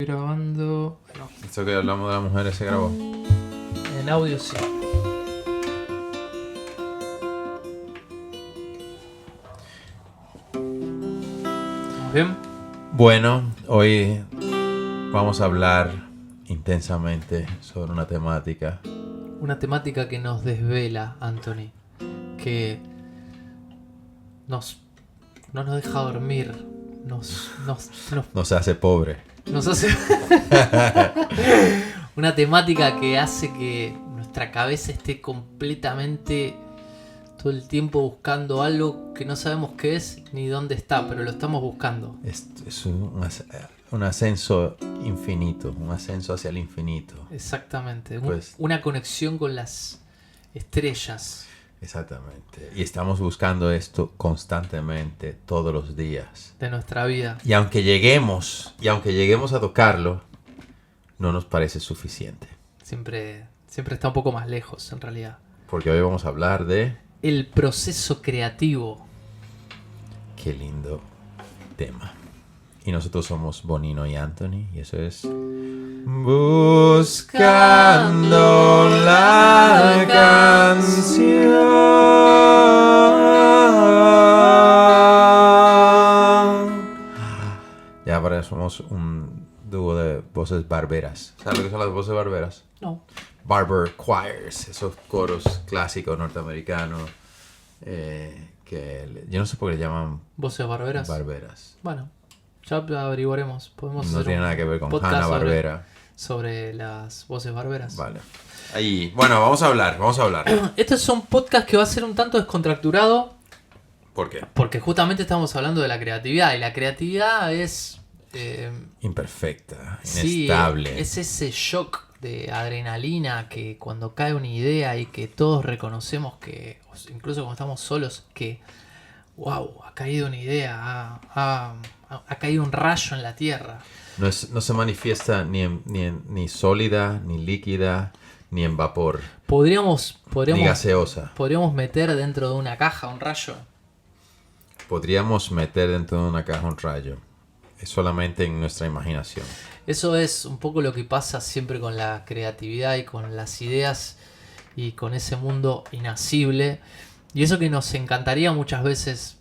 Grabando. No, Esto que hablamos de las mujeres se grabó. en audio sí. ¿Estamos bien? Bueno, hoy vamos a hablar intensamente sobre una temática. Una temática que nos desvela, Anthony. Que no nos deja dormir. Nos hace pobre. Nos hace. Una temática que hace que nuestra cabeza esté completamente todo el tiempo buscando algo que no sabemos qué es ni dónde está, pero lo estamos buscando. Es un ascenso infinito, un ascenso hacia el infinito. Exactamente. Pues- Una conexión con las estrellas. Exactamente. Y estamos buscando esto constantemente, todos los días. De nuestra vida. Y aunque lleguemos a tocarlo, no nos parece suficiente. Siempre está un poco más lejos, en realidad. Porque hoy vamos a hablar de... El proceso creativo. Qué lindo tema. Y nosotros somos Bonino y Anthony, y eso es... Buscando la canción. Ya ahora somos un dúo de voces barberas. ¿Sabes lo que son las voces barberas? No. Barber choirs, esos coros clásicos norteamericanos yo no sé por qué le llaman ¿Voces barberas? barberas. Bueno, ya averiguaremos. Podemos No hacer tiene un nada que ver con podcast Hanna-Barbera. sobre las voces barberas. Vale. Ahí, bueno, vamos a hablar. Este es un podcast que va a ser un tanto descontracturado ¿Por qué? porque justamente estamos hablando de la creatividad y la creatividad es... Imperfecta, sí, inestable. es ese shock de adrenalina que cuando cae una idea y que todos reconocemos que, incluso cuando estamos solos, que wow, ha caído una idea, ha caído un rayo en la tierra. No se manifiesta ni sólida, ni líquida, ni en vapor, Podríamos ni gaseosa. podríamos meter dentro de una caja un rayo. Podríamos meter dentro de una caja un rayo. Es solamente en nuestra imaginación. Eso es un poco lo que pasa siempre con la creatividad y con las ideas y con ese mundo inacible. Y eso que nos encantaría muchas veces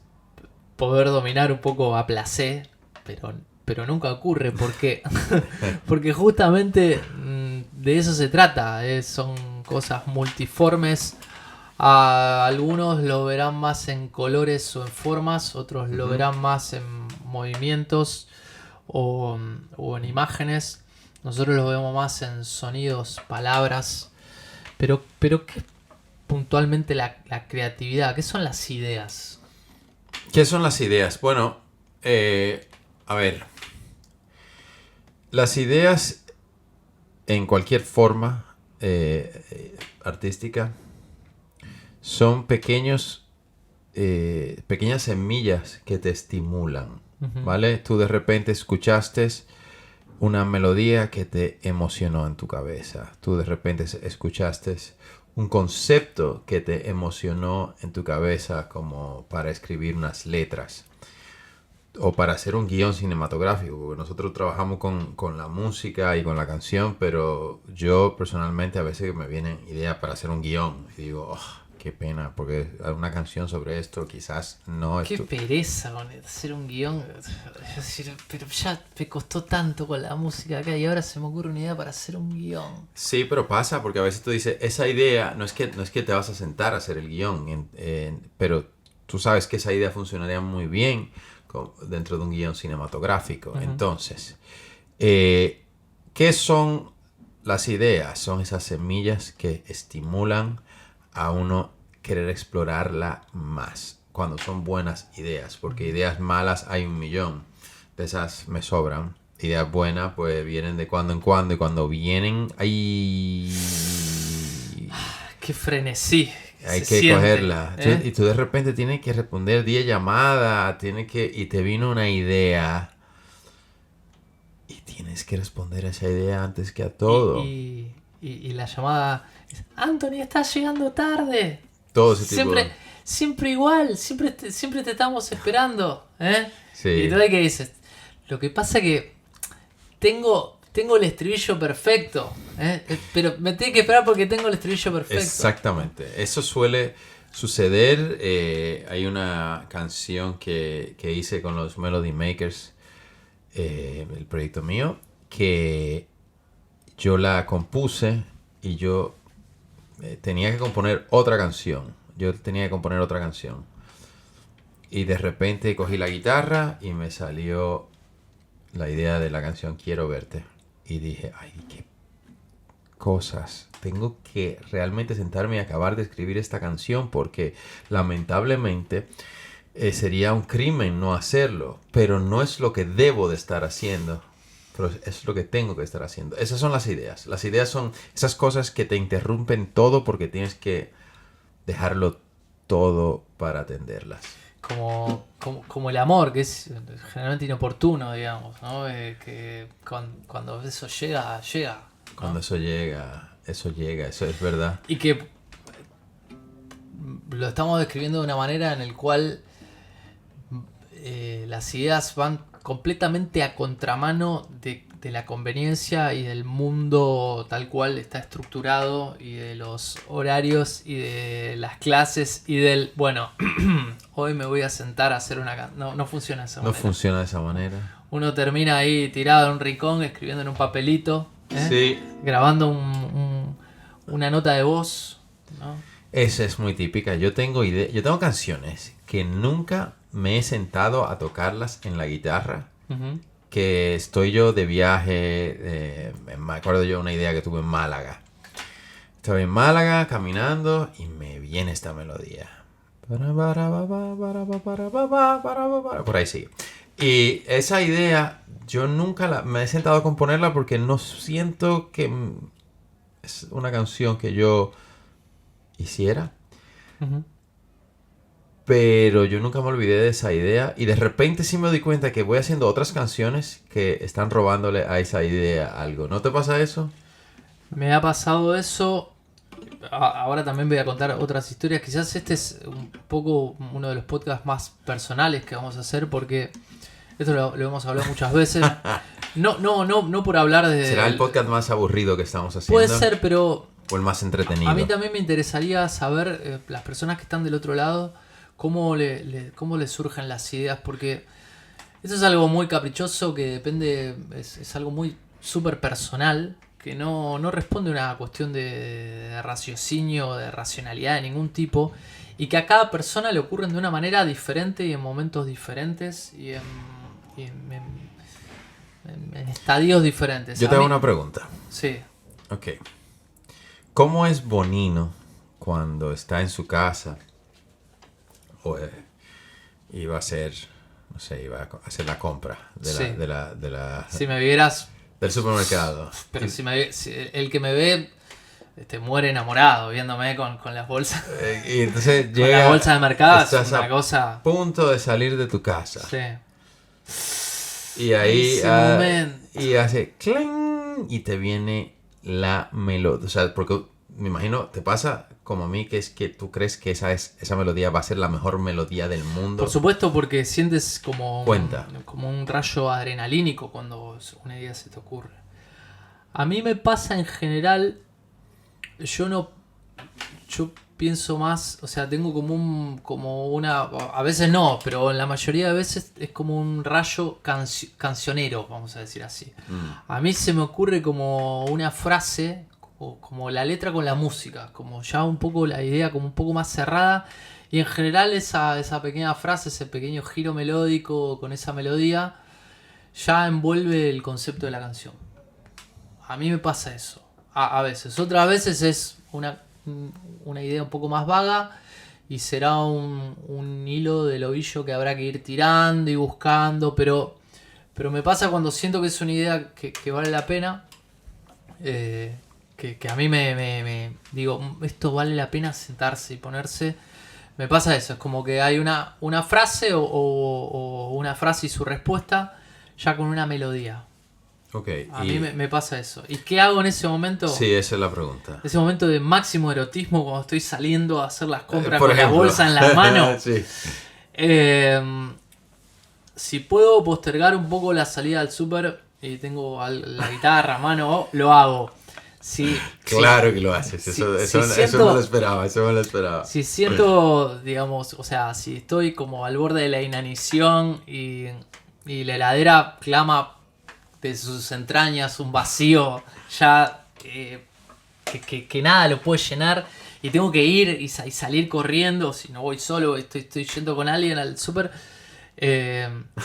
poder dominar un poco a placer, pero nunca ocurre porque, porque justamente de eso se trata. Son cosas multiformes. Algunos lo verán más en colores o en formas, otros lo verán más en movimientos o en imágenes. Nosotros lo vemos más en sonidos, palabras. Pero ¿qué es puntualmente la creatividad? ¿Qué son las ideas? ¿Qué son las ideas? Bueno, a ver. Las ideas en cualquier forma artística son pequeñas semillas que te estimulan, ¿vale? Tú de repente escuchaste una melodía que te emocionó en tu cabeza. Tú de repente escuchaste un concepto que te emocionó en tu cabeza como para escribir unas letras o para hacer un guión cinematográfico, porque nosotros trabajamos con la música y con la canción, pero yo personalmente a veces me vienen ideas para hacer un guión y digo, qué pena, porque una canción sobre esto quizás no es... Qué pereza con hacer un guión. Pero ya me costó tanto con la música acá y ahora se me ocurre una idea para hacer un guión. Sí, pero pasa, porque a veces tú dices, esa idea, no es que te vas a sentar a hacer el guión, pero tú sabes que esa idea funcionaría muy bien dentro de un guión cinematográfico. Entonces, ¿qué son las ideas? Son esas semillas que estimulan a uno querer explorarla más cuando son buenas ideas, porque ideas malas hay 1,000,000 de esas me sobran. Ideas buenas pues vienen de cuando en cuando y cuando vienen ¡ay! ¡Qué frenesí! Hay Se que siente, cogerla. ¿eh? Y tú de repente tienes que responder 10 llamadas, y te vino una idea y tienes que responder a esa idea antes que a todo. Y la llamada es, Anthony, estás llegando tarde. Todo ese tipo de... Siempre igual, siempre te estamos esperando, ¿eh? Sí. Y tú de que dices, lo que pasa que tengo el estribillo perfecto, pero me tengo que esperar porque tengo el estribillo perfecto. Exactamente, eso suele suceder. Hay una canción que hice con los Melody Makers, el proyecto mío, que yo la compuse y yo tenía que componer otra canción. Y de repente cogí la guitarra y me salió la idea de la canción Quiero Verte. Y dije, ay, qué cosas. Tengo que realmente sentarme y acabar de escribir esta canción porque lamentablemente sería un crimen no hacerlo. Pero no es lo que debo de estar haciendo. Pero es lo que tengo que estar haciendo. Esas son las ideas. Las ideas son esas cosas que te interrumpen todo porque tienes que dejarlo todo para atenderlas. Como el amor, que es generalmente inoportuno, digamos, ¿no? Que cuando eso llega, ¿no? Cuando eso llega, eso es verdad. Y que lo estamos describiendo de una manera en la cual las ideas van completamente a contramano de la conveniencia y del mundo tal cual está estructurado y de los horarios y de las clases y del, bueno, hoy me voy a sentar a hacer una... No funciona de esa manera. No funciona de esa manera. Uno termina ahí tirado en un rincón escribiendo en un papelito, Sí. grabando una nota de voz, ¿no? Esa es muy típica. Yo tengo canciones que nunca me he sentado a tocarlas en la guitarra. Uh-huh. Que estoy yo de viaje, me acuerdo yo una idea que tuve en Málaga. Estaba en Málaga caminando y me viene esta melodía. Por ahí sigue. Y esa idea yo nunca me he sentado a componerla porque no siento que es una canción que yo hiciera. Uh-huh. Pero yo nunca me olvidé de esa idea. Y de repente sí me doy cuenta que voy haciendo otras canciones que están robándole a esa idea algo. ¿No te pasa eso? Me ha pasado eso. Ahora también voy a contar otras historias. Quizás este es un poco uno de los podcasts más personales que vamos a hacer porque esto lo hemos hablado muchas veces. No por hablar de... ¿Será el podcast más aburrido que estamos haciendo? Puede ser, pero... O el más entretenido. A mí también me interesaría saber, las personas que están del otro lado, cómo le surgen las ideas, porque eso es algo muy caprichoso que depende, es algo muy súper personal, que no responde a una cuestión de raciocinio, de racionalidad de ningún tipo, y que a cada persona le ocurren de una manera diferente y en momentos diferentes y en estadios diferentes. Yo te hago una pregunta. Sí. Ok. ¿Cómo es Bonino cuando está en su casa o iba a hacer, no sé, iba a hacer la compra de la Si me vieras del supermercado? Pero si el que me ve muere enamorado viéndome con las bolsas. Y entonces con llega, las bolsas de mercado, es estás una cosa. a punto de salir de tu casa. Sí. Y ahí Ese momento. y hace cling y te viene la melodía. O sea, porque me imagino, te pasa como a mí, que es que tú crees que esa melodía va a ser la mejor melodía del mundo. Por supuesto, porque sientes como como un rayo adrenalínico cuando una idea se te ocurre. A mí me pasa en general, yo pienso más, o sea, tengo a veces no, pero en la mayoría de veces es como un rayo cancionero, vamos a decir así. A mí se me ocurre como una frase, o como la letra con la música, como ya un poco la idea como un poco más cerrada, y en general esa pequeña frase, ese pequeño giro melódico con esa melodía, ya envuelve el concepto de la canción. A mí me pasa eso, a veces. Otras veces es una idea un poco más vaga y será un hilo del ovillo que habrá que ir tirando y buscando, pero me pasa cuando siento que es una idea que vale la pena, que a mí me digo, esto vale la pena sentarse y ponerse. Me pasa eso, es como que hay una frase o una frase y su respuesta ya con una melodía. Okay, a mí me pasa eso. ¿Y qué hago en ese momento? Sí, esa es la pregunta. Ese momento de máximo erotismo cuando estoy saliendo a hacer las compras por con ejemplo. la bolsa en las manos. Sí. Si puedo postergar un poco la salida al súper, y tengo la guitarra a mano, lo hago. Sí, claro que lo haces, eso no lo esperaba, eso no lo esperaba. Si siento, digamos, o sea, si estoy como al borde de la inanición y la heladera clama de sus entrañas un vacío ya que nada lo puede llenar y tengo que ir y salir corriendo, si no voy solo, estoy yendo con alguien al súper.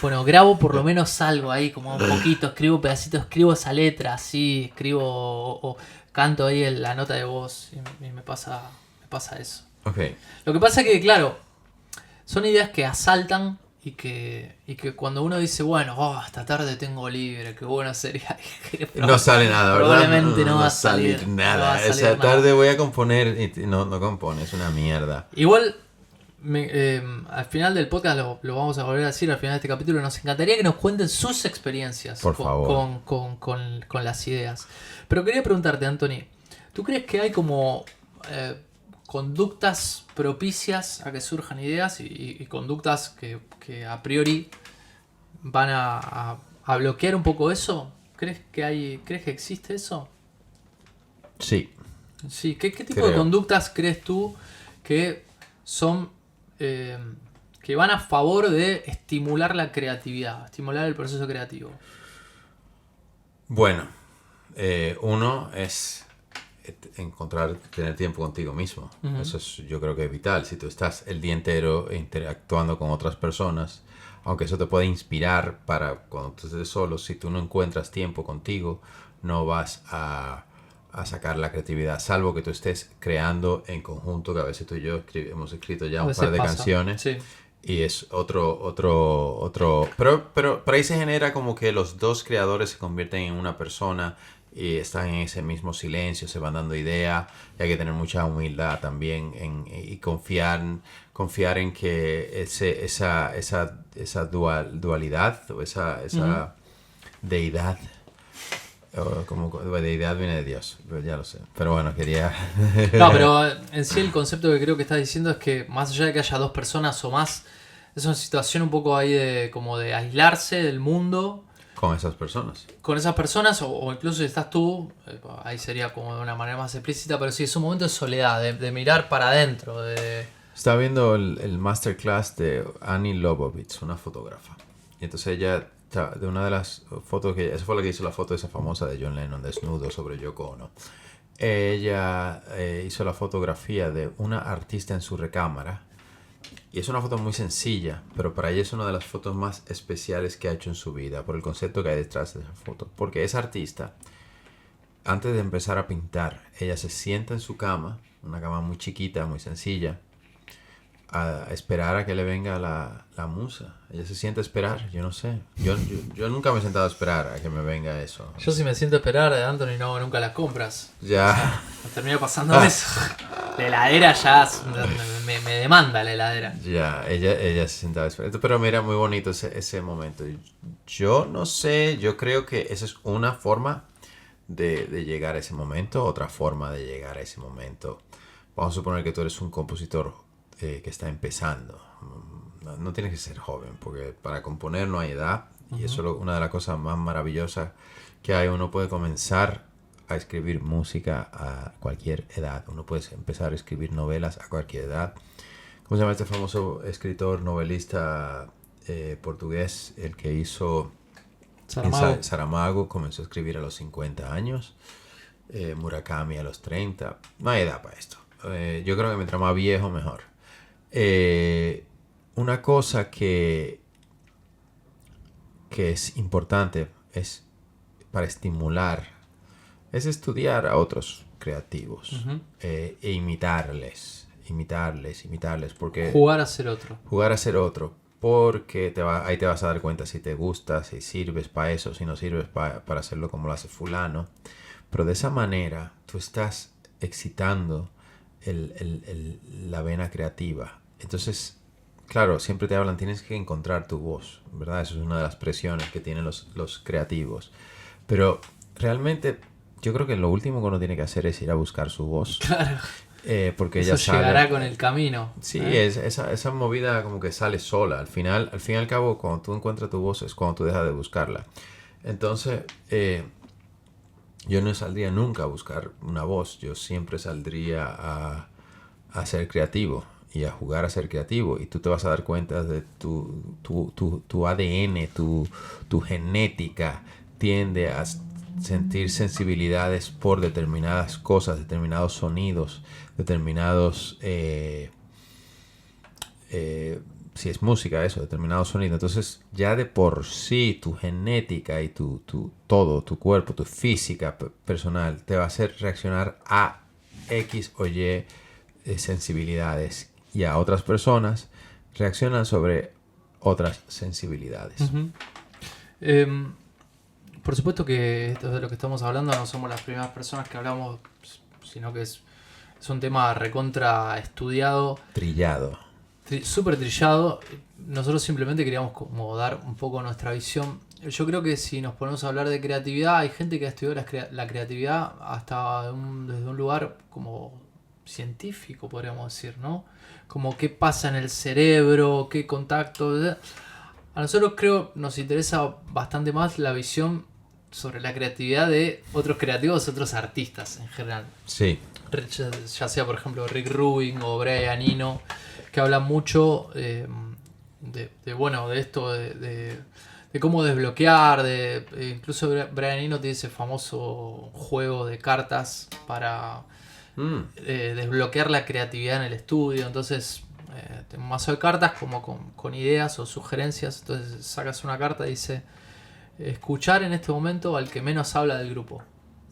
Bueno, grabo por lo menos algo ahí, como un poquito, escribo pedacitos, escribo esa letra, así, escribo o canto ahí la nota de voz y me pasa eso. Okay. Lo que pasa es que, claro, son ideas que asaltan y que cuando uno dice, bueno, esta tarde tengo libre, qué bueno sería. No sale nada, ¿verdad? Probablemente no va a salir nada. No va a salir Esa nada. tarde voy a componer y no compone, es una mierda. Igual, al final del podcast lo vamos a volver a decir, al final de este capítulo, nos encantaría que nos cuenten sus experiencias Por favor. con las ideas. Pero quería preguntarte, Anthony, ¿tú crees que hay como conductas propicias a que surjan ideas y conductas que a priori van a bloquear un poco eso? ¿Crees que existe eso? Sí. Sí, ¿qué tipo de conductas crees tú que son que van a favor de estimular la creatividad, estimular el proceso creativo? Bueno, uno es tener tiempo contigo mismo. Uh-huh. Eso es, yo creo que es vital. Si tú estás el día entero interactuando con otras personas, aunque eso te puede inspirar para cuando tú estés solo, si tú no encuentras tiempo contigo, no vas a sacar la creatividad, salvo que tú estés creando en conjunto, que a veces tú y yo hemos escrito ya un par de canciones. Sí. Y es otro. Pero ahí se genera como que los dos creadores se convierten en una persona y están en ese mismo silencio, se van dando ideas. Y hay que tener mucha humildad también y confiar en que esa dualidad o esa uh-huh. deidad. Como deidad viene de Dios, ya lo sé. Pero bueno, quería... No, pero en sí el concepto que creo que estás diciendo es que más allá de que haya dos personas o más, es una situación un poco ahí de como de aislarse del mundo. Con esas personas. Con esas personas, o incluso si estás tú, ahí sería como de una manera más explícita, pero sí, es un momento de soledad, de mirar para adentro. Estaba viendo el masterclass de Annie Leibovitz, una fotógrafa. Y entonces ella... de una de las fotos que... Esa fue la que hizo la foto esa famosa de John Lennon desnudo sobre Yoko Ono. Ella hizo la fotografía de una artista en su recámara. Y es una foto muy sencilla, pero para ella es una de las fotos más especiales que ha hecho en su vida, por el concepto que hay detrás de esa foto. Porque esa artista, antes de empezar a pintar, ella se sienta en su cama, una cama muy chiquita, muy sencilla, a esperar a que le venga la musa. Ella se siente a esperar, yo no sé. Yo nunca me he sentado a esperar a que me venga eso. Yo si me siento a esperar, Anthony, no, nunca las compras. Ya. Me termina pasando eso. La heladera ya me demanda la heladera. Ya, ella se sentaba a esperar. Pero mira, muy bonito ese momento. Yo no sé, yo creo que esa es una forma de llegar a ese momento, otra forma de llegar a ese momento. Vamos a suponer que tú eres un compositor que está empezando. No tienes que ser joven, porque para componer no hay edad. Uh-huh. Y eso es una de las cosas más maravillosas que hay. Uno puede comenzar a escribir música a cualquier edad. Uno puede empezar a escribir novelas a cualquier edad. ¿Cómo se llama este famoso escritor, novelista portugués? El que hizo Saramago. Comenzó a escribir a los 50 años. Murakami a los 30. No hay edad para esto. Yo creo que mientras más viejo, mejor. Una cosa que es importante es para estimular es estudiar a otros creativos. Uh-huh. E imitarles porque jugar a ser otro porque ahí te vas a dar cuenta si te gusta, si sirves para eso, si no sirves para hacerlo como lo hace fulano. Pero de esa manera tú estás excitando la vena creativa. Entonces, claro, siempre te hablan, tienes que encontrar tu voz, ¿verdad? Eso es una de las presiones que tienen los creativos. Pero realmente yo creo que lo último que uno tiene que hacer es ir a buscar su voz. Claro. Porque eso ella llegará con el camino. Sí, esa movida como que sale sola. Al fin y al cabo, cuando tú encuentras tu voz es cuando tú dejas de buscarla. Entonces, yo no saldría nunca a buscar una voz, yo siempre saldría a ser creativo y a jugar a ser creativo, y tú te vas a dar cuenta de tu ADN, tu genética tiende a sentir sensibilidades por determinadas cosas, determinados sonidos, determinados si es música, eso, determinados sonidos. Entonces ya de por sí tu genética y todo, tu cuerpo, tu física personal te va a hacer reaccionar a X o Y sensibilidades, y a otras personas reaccionan sobre otras sensibilidades. Por supuesto que esto de lo que estamos hablando no somos las primeras personas que hablamos, sino que es un tema recontra estudiado, Trillado. Súper trillado. Nosotros simplemente queríamos como dar un poco nuestra visión. Yo creo que si nos ponemos a hablar de creatividad, hay gente que ha estudiado la creatividad hasta desde un lugar como científico, podríamos decir, ¿no? Como qué pasa en el cerebro, qué contacto. A nosotros creo nos interesa bastante más la visión sobre la creatividad de otros creativos, otros artistas en general. Sí. Ya sea por ejemplo Rick Rubin o Brian Eno, que hablan mucho de esto, de cómo desbloquear, incluso Brian Eno tiene ese famoso juego de cartas para desbloquear la creatividad en el estudio. Entonces, un mazo de cartas como con ideas o sugerencias. Entonces sacas una carta y dice: escuchar en este momento al que menos habla del grupo,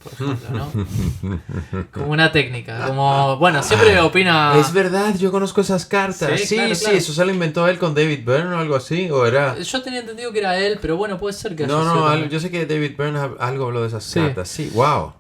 por ejemplo, ¿no? Como una técnica, como, bueno, siempre opina... Es verdad, yo conozco esas cartas. Sí, claro. Eso se lo inventó él con David Byrne o algo así, ¿o era...? Yo tenía entendido que era él, pero bueno, puede ser que... yo sé que David Byrne algo habló de esas cartas, sí, wow.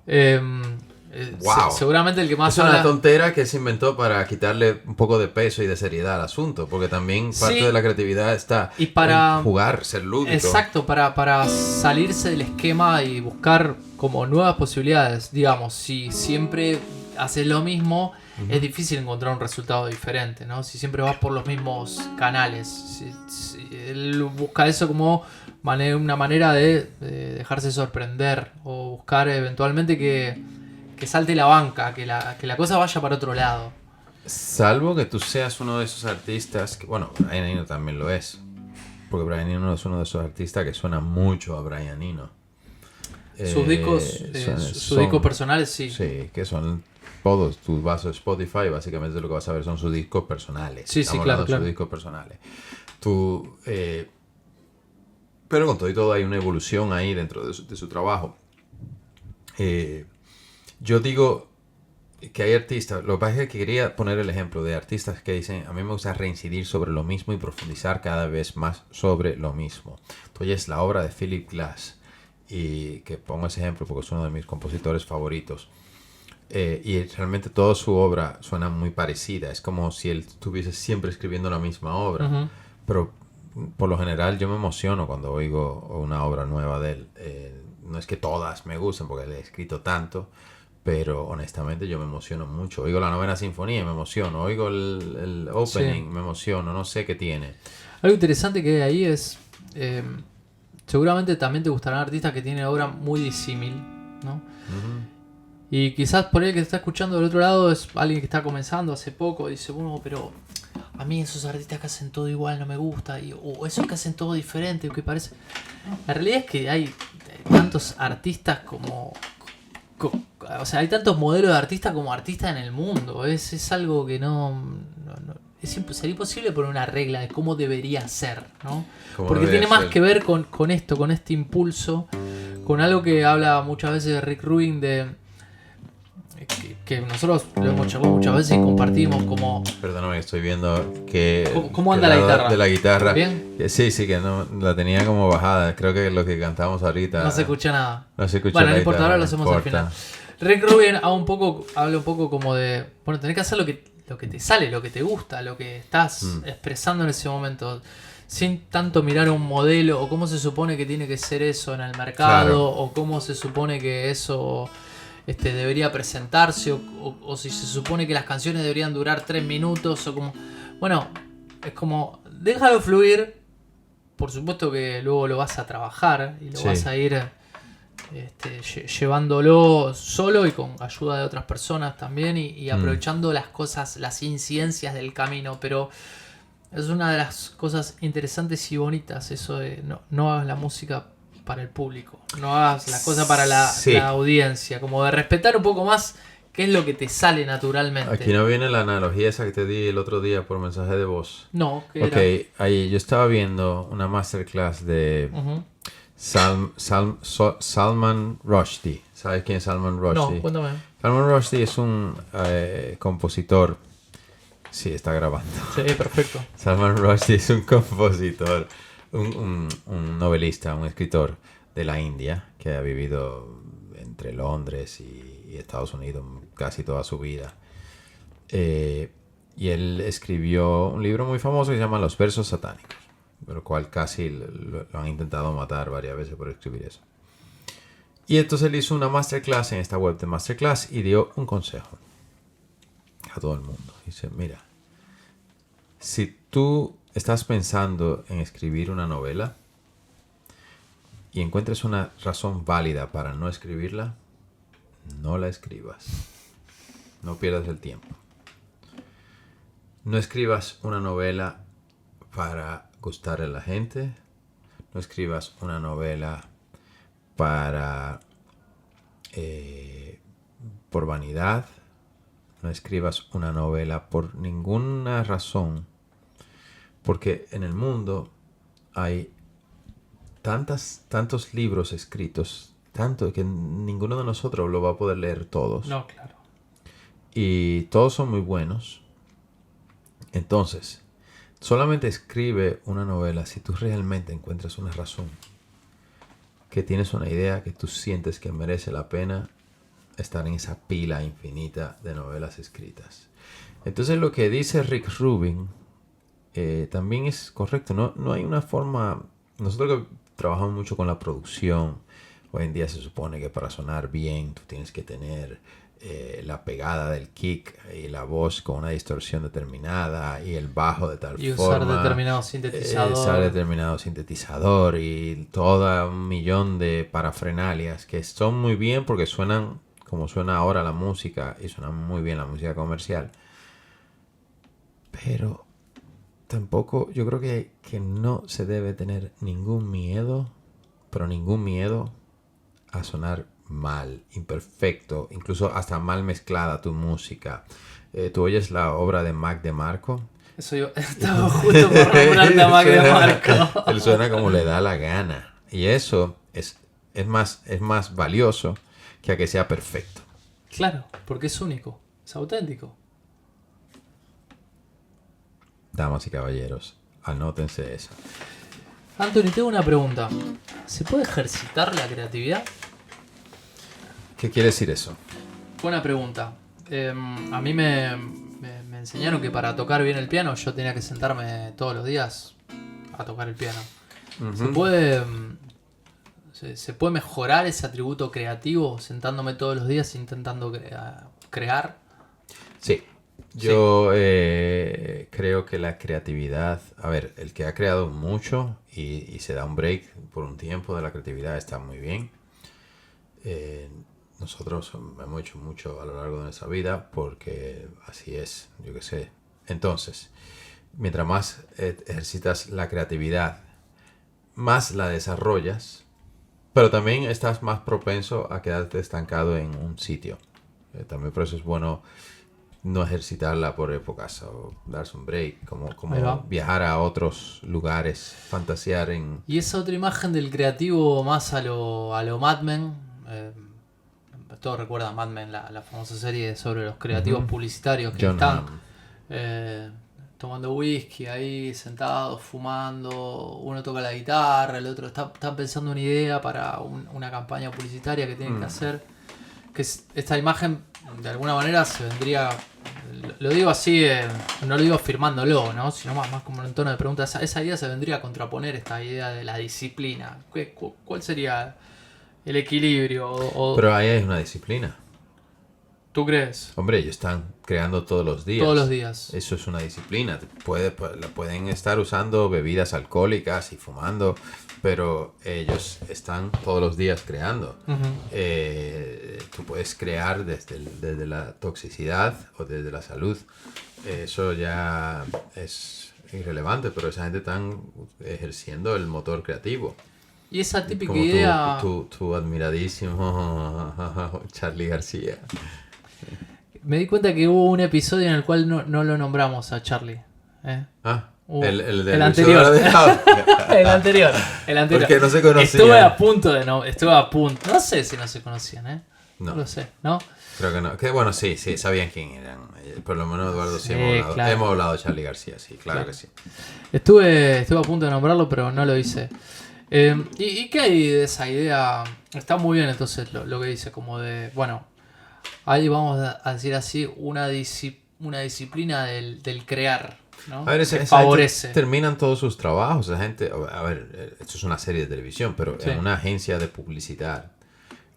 Seguramente el que más es una tontera que se inventó para quitarle un poco de peso y de seriedad al asunto, porque también parte de la creatividad está en jugar, ser lúdico. Exacto, para salirse del esquema y buscar como nuevas posibilidades. Digamos, si siempre haces lo mismo, es difícil encontrar un resultado diferente, ¿no? Si siempre vas por los mismos canales. Él busca eso como una manera de dejarse sorprender, o buscar eventualmente que salte la banca, que la cosa vaya para otro lado. Salvo que tú seas uno de esos artistas que, bueno, Brian Eno también lo es, porque Brian Eno es uno de esos artistas que suena mucho a Brian Eno. Sus discos, sus discos personales, sí. Sí, que son todos. Tú vas a Spotify, básicamente lo que vas a ver son sus discos personales. Sí, claro. Sus discos personales. Pero con todo y todo hay una evolución ahí dentro de su trabajo. Yo digo que hay artistas, lo que pasa es que quería poner el ejemplo de artistas que dicen: a mí me gusta reincidir sobre lo mismo y profundizar cada vez más sobre lo mismo. Entonces la obra de Philip Glass, y que pongo ese ejemplo porque es uno de mis compositores favoritos, y realmente toda su obra suena muy parecida, es como si él estuviese siempre escribiendo la misma obra, pero por lo general yo me emociono cuando oigo una obra nueva de él. No es que todas me gusten porque le he escrito tanto, pero honestamente yo me emociono mucho. Oigo la Novena Sinfonía y me emociono. Oigo el opening, me emociono. No sé qué tiene. Algo interesante que hay ahí es... seguramente también te gustarán artistas que tienen obra muy disímil, ¿no? Y quizás por ahí que te está escuchando del otro lado es alguien que está comenzando hace poco y dice: bueno, pero a mí esos artistas que hacen todo igual no me gusta, o esos que hacen todo diferente, o que parece... La realidad es que hay tantos artistas como... O sea, hay tantos modelos de artistas como artistas en el mundo. Es algo que sería imposible poner una regla de cómo debería ser, ¿no? Porque tiene más que ver con esto, con este impulso, con algo que habla muchas veces de Rick Rubin, que nosotros lo hemos charlado muchas veces y compartimos como... Perdóname, estoy viendo que... ¿Cómo anda la guitarra? De la guitarra. ¿Bien? Sí, que no, la tenía como bajada. Creo que lo que cantamos ahorita... No se escucha nada. No se escucha. Bueno, no importa, ahora lo hacemos al final. Rick Rubin habla un poco como de... Bueno, tenés que hacer lo que te sale, lo que te gusta, lo que estás expresando en ese momento. Sin tanto mirar un modelo o cómo se supone que tiene que ser eso en el mercado, claro, o cómo se supone que eso... debería presentarse, o si se supone que las canciones deberían durar 3 minutos, o como... Bueno, es como, déjalo fluir, por supuesto que luego lo vas a trabajar y lo vas a ir llevándolo solo y con ayuda de otras personas también y aprovechando las cosas, las incidencias del camino, pero es una de las cosas interesantes y bonitas eso de no hagas la música para el público, no hagas la cosa para la audiencia, como de respetar un poco más qué es lo que te sale naturalmente. Aquí no viene la analogía esa que te di el otro día por mensaje de voz. No, ¿qué era? Ahí yo estaba viendo una masterclass de Salman Rushdie. ¿Sabes quién es Salman Rushdie? No, cuéntame. Salman Rushdie es un compositor. Sí, está grabando. Sí, perfecto. Salman Rushdie es un compositor, un novelista, un escritor de la India que ha vivido entre Londres y Estados Unidos casi toda su vida. Y él escribió un libro muy famoso que se llama Los versos satánicos, pero cual casi lo han intentado matar varias veces por escribir eso. Y entonces él hizo una masterclass en esta web de masterclass y dio un consejo a todo el mundo. Dice, mira, si tú estás pensando en escribir una novela y encuentres una razón válida para no escribirla, no la escribas. No pierdas el tiempo. No escribas una novela para gustarle a la gente. No escribas una novela para por vanidad. No escribas una novela por ninguna razón. Porque en el mundo hay tantos libros escritos, tanto que ninguno de nosotros lo va a poder leer todos. No, claro. Y todos son muy buenos. Entonces, solamente escribe una novela si tú realmente encuentras una razón, que tienes una idea que tú sientes que merece la pena estar en esa pila infinita de novelas escritas. Entonces, lo que dice Rick Rubin también es correcto. No hay una forma... Nosotros que trabajamos mucho con la producción, hoy en día se supone que para sonar bien tú tienes que tener la pegada del kick y la voz con una distorsión determinada y el bajo de tal y forma. Usar determinado sintetizador. Y todo un millón de parafrenalias que son muy bien porque suenan como suena ahora la música y suena muy bien la música comercial. Pero tampoco, yo creo que no se debe tener ningún miedo, pero ningún miedo a sonar mal, imperfecto, incluso hasta mal mezclada tu música. Tú oyes la obra de Mac DeMarco. Eso yo estaba justo por nombrarte a Mac DeMarco. Él suena como le da la gana. Y eso es más valioso que a que sea perfecto. Claro, porque es único, es auténtico. Damas y caballeros, anótense eso. Anthony, tengo una pregunta. ¿Se puede ejercitar la creatividad? ¿Qué quiere decir eso? Buena pregunta. A mí me enseñaron que para tocar bien el piano yo tenía que sentarme todos los días a tocar el piano. Uh-huh. ¿Se puede mejorar ese atributo creativo sentándome todos los días intentando crear? Sí. Yo creo que la creatividad... A ver, el que ha creado mucho y se da un break por un tiempo de la creatividad está muy bien. Nosotros hemos hecho mucho a lo largo de nuestra vida porque así es, yo qué sé. Entonces, mientras más ejercitas la creatividad, más la desarrollas, pero también estás más propenso a quedarte estancado en un sitio. También por eso es bueno no ejercitarla por épocas o darse un break, como viajar a otros lugares, fantasear en... Y esa otra imagen del creativo más a lo Mad Men, todos recuerdan Mad Men, la famosa serie sobre los creativos publicitarios que están tomando whisky ahí, sentados, fumando, uno toca la guitarra, el otro está pensando una idea para una campaña publicitaria que tienen que hacer. Que esta imagen de alguna manera se vendría, lo digo así, no lo digo afirmándolo, ¿no? Sino más como en un tono de pregunta. Esa idea se vendría a contraponer esta idea de la disciplina. ¿Cuál sería el equilibrio? Pero ahí hay una disciplina. ¿Tú crees? Hombre, ellos están creando todos los días. Todos los días. Eso es una disciplina. Pueden estar usando bebidas alcohólicas y fumando, pero ellos están todos los días creando. Tú puedes crear desde la toxicidad o desde la salud. Eso ya es irrelevante, pero esa gente está ejerciendo el motor creativo. Y esa típica Como idea... tu admiradísimo Charly García. Me di cuenta que hubo un episodio en el cual no lo nombramos a Charly. El anterior. el anterior. Porque no se conocían. Estuve a punto. No sé si no se conocían, ¿eh? No lo sé, ¿no? Creo que no. Que bueno, sí, sabían quién eran. Por lo menos Eduardo sí, claro. hemos hablado de Charly García, sí, claro que sí. Estuve a punto de nombrarlo, pero no lo hice. ¿Y qué hay de esa idea? Está muy bien entonces lo que dice, como de, bueno, ahí vamos a decir así, una disciplina del crear, ¿no? A ver, que favorece. Terminan todos sus trabajos, esa gente, a ver, esto es una serie de televisión, pero en una agencia de publicidad,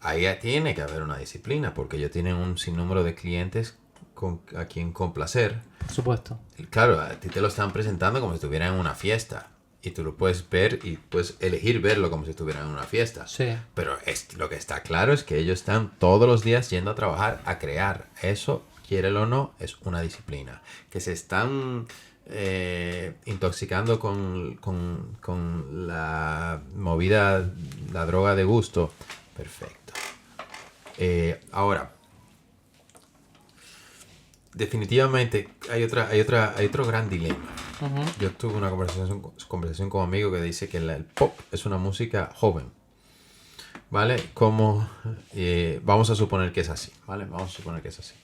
ahí tiene que haber una disciplina, porque ellos tienen un sinnúmero de clientes a quien complacer. Por supuesto. Claro, a ti te lo están presentando como si estuvieran en una fiesta. Y tú lo puedes ver y puedes elegir verlo como si estuvieran en una fiesta. Sí. Pero lo que está claro es que ellos están todos los días yendo a trabajar, a crear. Eso, quiérelo o no, es una disciplina. Que se están intoxicando con la movida, la droga de gusto. Perfecto. Ahora, definitivamente hay otro gran dilema. Yo tuve una conversación con un amigo que dice que el pop es una música joven, ¿vale? Vamos a suponer que es así, ¿vale? Vamos a suponer que es así.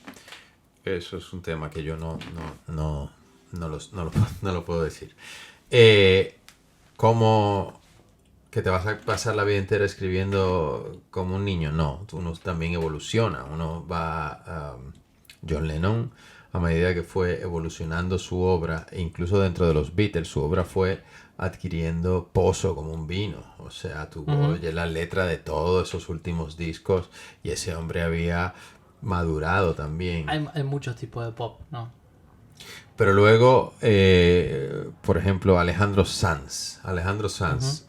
Eso es un tema que yo no lo puedo decir. ¿Cómo que te vas a pasar la vida entera escribiendo como un niño? No, uno también evoluciona. Uno va... John Lennon, a medida que fue evolucionando su obra, e incluso dentro de los Beatles, su obra fue adquiriendo pozo como un vino. O sea, oye la letra de todos esos últimos discos y ese hombre había madurado también. Hay muchos tipos de pop, ¿no? Pero luego, por ejemplo, Alejandro Sanz,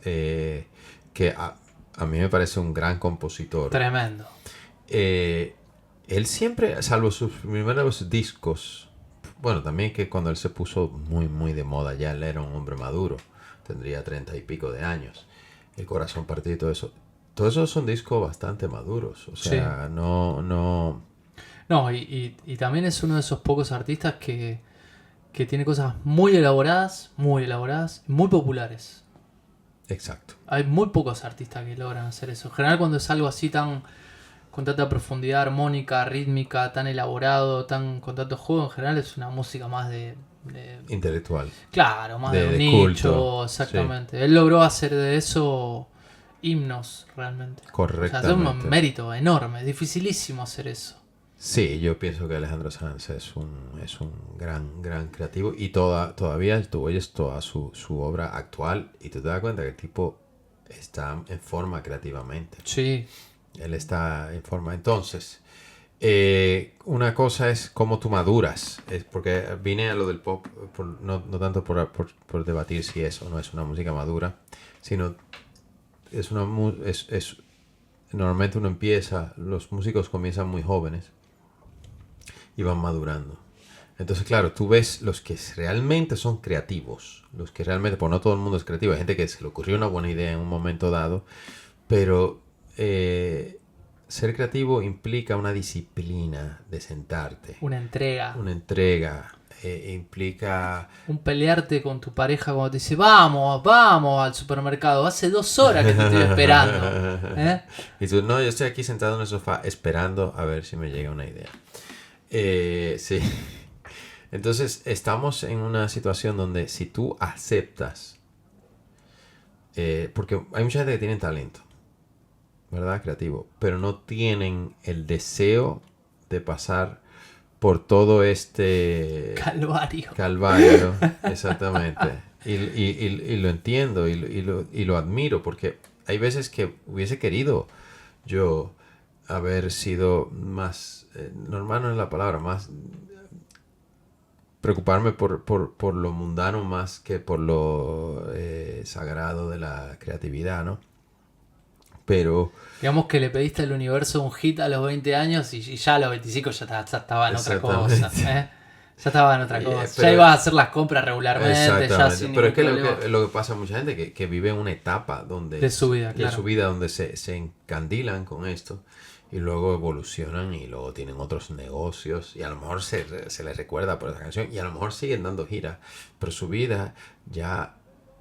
que a mí me parece un gran compositor. Tremendo. Él siempre, salvo sus primeros discos, bueno, también que cuando él se puso muy, muy de moda, ya él era un hombre maduro, tendría 30 y pico de años, El corazón partido y todo eso. Todos esos son discos bastante maduros, o sea, sí. No, y también es uno de esos pocos artistas que tiene cosas muy elaboradas, muy populares. Exacto. Hay muy pocos artistas que logran hacer eso. En general, cuando es algo así con tanta profundidad armónica, rítmica, tan elaborado, con tanto juego, en general es una música más de intelectual. Claro, más de un nicho, culto. Exactamente. Sí. Él logró hacer de eso himnos, realmente. Correctamente. O sea, es un mérito enorme, es dificilísimo hacer eso. Sí, yo pienso que Alejandro Sanz es un gran creativo y todavía tú oyes toda su obra actual y tú te das cuenta que el tipo está en forma creativamente. Sí. Él está en forma. Entonces, una cosa es cómo tú maduras. Porque vine a lo del pop, no tanto por debatir si es o no es una música madura, sino normalmente uno empieza, los músicos comienzan muy jóvenes y van madurando. Entonces, claro, tú ves los que realmente son creativos, los que realmente, pues no todo el mundo es creativo, hay gente que se le ocurrió una buena idea en un momento dado, pero ser creativo implica una disciplina de sentarte. Una entrega. Implica... Un pelearte con tu pareja cuando te dice vamos al supermercado. Hace 2 horas que te estoy esperando. Y tú, no, yo estoy aquí sentado en el sofá esperando a ver si me llega una idea. Sí. Entonces, estamos en una situación donde si tú aceptas... porque hay mucha gente que tiene talento, ¿verdad? Creativo, pero no tienen el deseo de pasar por todo este calvario, exactamente. Y lo entiendo y lo admiro, porque hay veces que hubiese querido yo haber sido más, normal no es la palabra, más preocuparme por lo mundano más que por lo sagrado de la creatividad, ¿no? Pero... Digamos que le pediste al universo un hit a los 20 años y ya a los 25 ya estaba en otra cosa. Ya estaba en otra cosa. Pero, ya ibas a hacer las compras regularmente. Ya sin pero es que problema. lo que pasa a mucha gente que vive en una etapa donde, de su vida, claro. de su vida donde se encandilan con esto y luego evolucionan y luego tienen otros negocios y a lo mejor se les recuerda por esa canción y a lo mejor siguen dando giras, pero su vida ya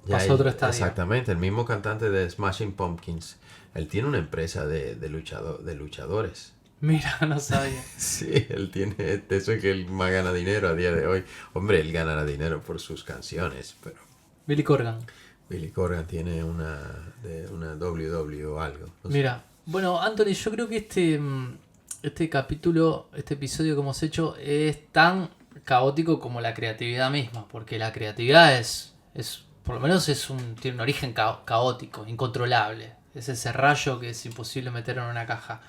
pasó otro estadio. Exactamente. El mismo cantante de Smashing Pumpkins, él tiene una empresa de luchadores. Mira, no sabía. Sí, él tiene de eso que él más gana dinero a día de hoy. Hombre, él ganará dinero por sus canciones, pero... Billy Corgan. Billy Corgan tiene una WW o algo. No sé. Mira, bueno, Anthony, yo creo que este capítulo, este episodio que hemos hecho es tan caótico como la creatividad misma, porque la creatividad es por lo menos tiene un origen caótico, incontrolable. Es ese rayo que es imposible meter en una caja.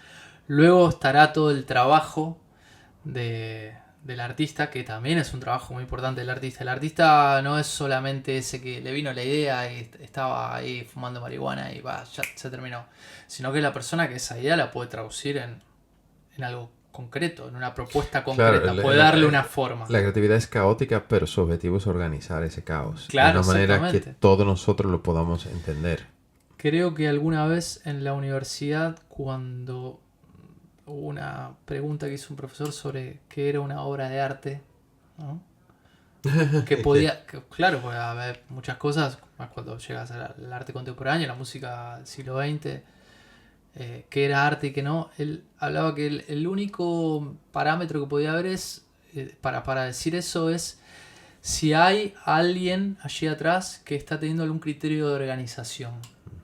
Luego estará todo el trabajo del artista, que también es un trabajo muy importante del artista. El artista no es solamente ese que le vino la idea y estaba ahí fumando marihuana y ya se terminó. Sino que es la persona que esa idea la puede traducir en algo concreto, en una propuesta concreta. Claro, puede darle una forma. La creatividad es caótica, pero su objetivo es organizar ese caos. Claro, de una manera que todos nosotros lo podamos entender. Creo que alguna vez en la universidad, cuando hubo una pregunta que hizo un profesor sobre qué era una obra de arte, ¿no? Claro, puede haber muchas cosas, más cuando llegas al arte contemporáneo, la música del siglo XX, qué era arte y qué no. Él hablaba que el único parámetro que podía haber es, para decir eso, es si hay alguien allí atrás que está teniendo algún criterio de organización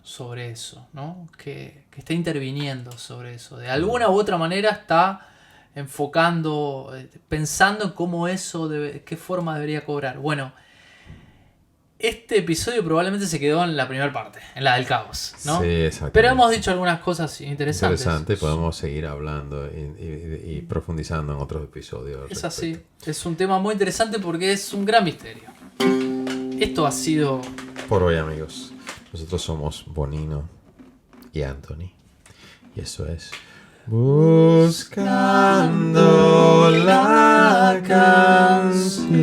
sobre eso, ¿no? Que está interviniendo sobre eso. De alguna u otra manera está enfocando, pensando en cómo eso, qué forma debería cobrar. Bueno, este episodio probablemente se quedó en la primera parte, en la del caos, ¿no? Sí, exactamente. Pero hemos dicho algunas cosas interesantes. Interesante, podemos seguir hablando y profundizando en otros episodios. Es así, es un tema muy interesante porque es un gran misterio. Esto ha sido... por hoy, amigos. Nosotros somos Bonino y Anthony. Y eso es... Buscando la canción.